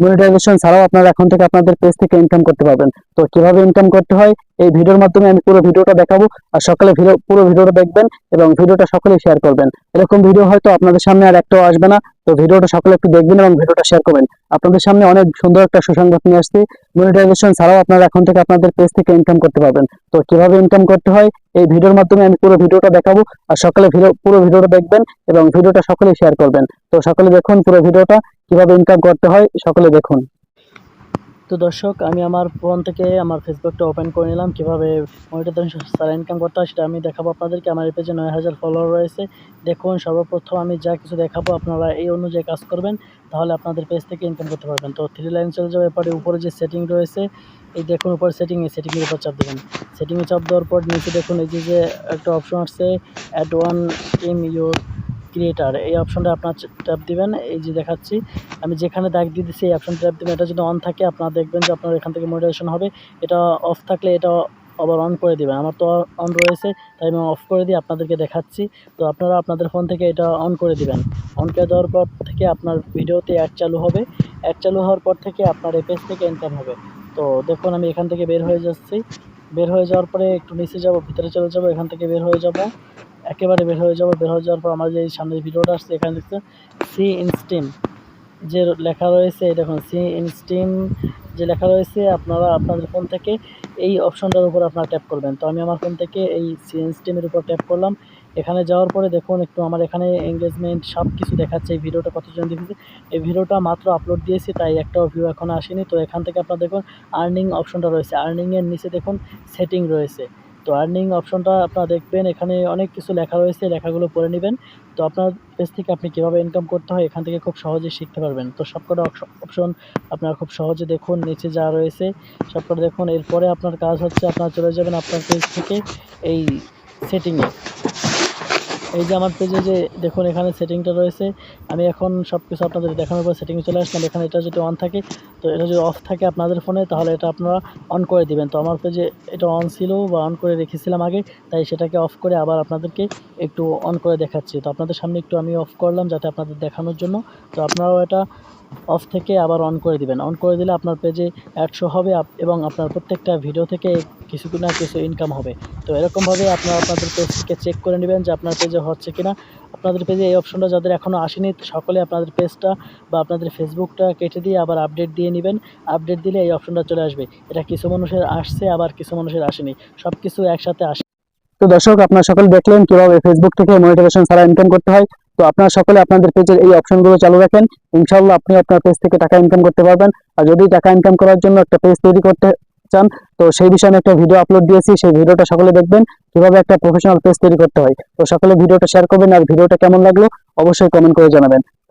Monetization ছাড়াও আপনারা এখন থেকে আপনাদের পেজ থেকে ইনকাম করতে পারবেন। তো কিভাবে ইনকাম করতে হয় এই ভিডিওর মাধ্যমে আমি পুরো ভিডিওটা দেখাবো। আর সকালে পুরো ভিডিওটা দেখবেন এবং ভিডিওটা সকলেই শেয়ার করবেন। এরকম ভিডিও হয়তো আপনাদের সামনে আর একটাও আসবে না। তো ভিডিওটা সকলে একটু দেখবেন এবং ভিডিওটা শেয়ার করবেন। আপনাদের সামনে অনেক সুন্দর একটা সুসংবাদ নিয়ে আসছি। মনিটাইজেশন ছাড়াও আপনারা এখন থেকে আপনাদের পেজ থেকে ইনকাম করতে পারবেন। তো কিভাবে ইনকাম করতে হয় এই ভিডিওর মাধ্যমে আমি পুরো ভিডিওটা দেখাবো। আর সকালে পুরো ভিডিওটা দেখবেন এবং ভিডিওটা সকলেই শেয়ার করবেন। তো সকলে দেখুন পুরো ভিডিওটা, কিভাবে ইনকাম করতে হয় সকলে দেখুন। তো দর্শক, আমি আমার ফোন থেকে আমার ফেসবুকটা ওপেন করে নিলাম। কিভাবে মনিটাইজেশন ছাড়া ইনকাম করতে হয় সেটা আমি দেখাবো আপনাদেরকে। আমার এই পেজে 9000 ফলোয়ার রয়েছে। দেখুন, সর্বপ্রথম আমি যা কিছু দেখাবো আপনারা এই অনুযায়ী কাজ করবেন, তাহলে আপনাদের পেজ থেকে ইনকাম করতে পারবেন। তো 3 লাইন চলে যাবে, এরপরে উপরে যে সেটিং রয়েছে, এই দেখুন উপরে সেটিংয়ের উপর চাপ দেবেন। সেটিংয়ে চাপ দেওয়ার পর নিচে দেখুন এই যে একটা অপশন আসছে, add one team your creator, এই অপশনটা আপনার ট্যাপ দিবেন। এই যে দেখাচ্ছি আমি যেখানে দাগ দিয়ে দিচ্ছি এই অপশন ট্যাপ দিবেন। এটা যদি অন থাকে আপনারা দেখবেন যে আপনার এখান থেকে মনিটাইজেশন হবে। এটা অফ থাকলে এটা আবার অন করে দিবেন। আমার তো অন রয়েছে, তাই আমি অফ করে দিয়ে আপনাদেরকে দেখাচ্ছি। তো আপনারা আপনাদের ফোন থেকে এটা অন করে দিবেন। অন করে দেওয়ার পর থেকে আপনার ভিডিওতে অ্যাড চালু হবে। অ্যাড চালু হওয়ার পর থেকে আপনার এই পেজ থেকে ইনকাম হবে। তো দেখুন আমি এখান থেকে বের হয়ে যাচ্ছি। বের হয়ে যাওয়ার পরে একটু নিচে যাব, ভিতরে চলে যাব, এখান থেকে বের হয়ে যাব, একেবারে বের হয়ে যাব। বের হয়ে যাওয়ার পর আমার যে সামনে ভিডিওটা আসছে এখানে দেখতে সি ইনস্টিম যে লেখা রয়েছে, এই দেখুন সি ইনস্টিম যে লেখা রয়েছে, আপনারা আপনাদের ফোন থেকে এই অপশনটার উপর আপনারা ট্যাপ করবেন। তো আমি আমার ফোন থেকে এই সি ইনস্টিমের উপর ট্যাপ করলাম। এখানে যাওয়ার পরে দেখুন একটু আমার এখানে এঙ্গেজমেন্ট সব কিছু দেখাচ্ছে। এই ভিডিওটা কতজন দেখেছে, এই ভিডিওটা মাত্র আপলোড দিয়েছি, তাই একটাও ভিউ এখনও আসেনি। তো এখান থেকে আপনারা দেখুন আর্নিং অপশনটা রয়েছে, আর্নিংয়ের নিচে দেখুন সেটিং রয়েছে। তো আর্নিং অপশনটা আপনারা দেখবেন, এখানে অনেক কিছু লেখা রয়েছে, লেখাগুলো পড়ে নেবেন। তো আপনার পেজ থেকে আপনি কীভাবে ইনকাম করতে হয় এখান থেকে খুব সহজেই শিখতে পারবেন। তো সবকটা অপশন আপনারা খুব সহজে দেখুন, নিচে যা রয়েছে সবকটা দেখুন। এরপরে আপনার কাজ হচ্ছে আপনারা চলে যাবেন আপনার পেজ থেকে এই সেটিংয়ে। এই যে আমার পেজে যে দেখুন এখানে সেটিংটা রয়েছে, আমি এখন সব কিছু আপনাদের দেখানোর পর সেটিংয়ে চলে আসলাম। এখানে এটা যদি অন থাকে, তো এটা যদি অফ থাকে আপনাদের ফোনে, তাহলে এটা আপনারা অন করে দিবেন। তো আমার পেজে এটা অন ছিল বা অন করে রেখেছিলাম আগে, তাই সেটাকে অফ করে আবার আপনাদেরকে একটু অন করে দেখাচ্ছি। তো আপনাদের সামনে একটু আমি অফ করলাম যাতে আপনাদের দেখানোর জন্য। তো আপনারাও এটা অফ থেকে আবার অন করে দিবেন। অন করে দিলে আপনার পেজে অ্যাড শো হবে এবং আপনার প্রত্যেকটা ভিডিও থেকে কিছু না কিছু ইনকাম হবে। তো এরকমভাবে আপনারা আপনাদের পেজ থেকে চেক করে নেবেন যে আপনার পেজে হচ্ছে কিনা। আপনাদের পেজে এই অপশনটা যাদের এখনও আসেনি, সকলে আপনাদের পেজটা বা আপনাদের ফেসবুকটা কেটে দিয়ে আবার আপডেট দিয়ে নেবেন। আপডেট দিলে এই অপশনটা চলে আসবে। এটা কিছু মানুষের আসছে, আবার কিছু মানুষের আসেনি, সব কিছু একসাথে আসে। তো দর্শক, আপনারা সকলে দেখলেন কিভাবে ফেসবুক থেকে মনিটাইজেশন ছাড়া ইনকাম করতে হয়। তো আপনারা সকলে আপনাদের পেজের এই অপশনগুলো চালু রাখেন, ইনশাআল্লাহ আপনি আপনার পেজ থেকে টাকা ইনকাম করতে পারবেন। আর যদি টাকা ইনকাম করার জন্য একটা পেজ তৈরি করতে চান, তো সেই বিষয়ে আমি একটা ভিডিও আপলোড দিয়েছি, সেই ভিডিওটা সকলে দেখবেন কিভাবে একটা প্রফেশনাল পেজ তৈরি করতে হয়। তো সকলে ভিডিওটা শেয়ার করবেন, আর ভিডিওটা কেমন লাগলো অবশ্যই কমেন্ট করে জানাবেন।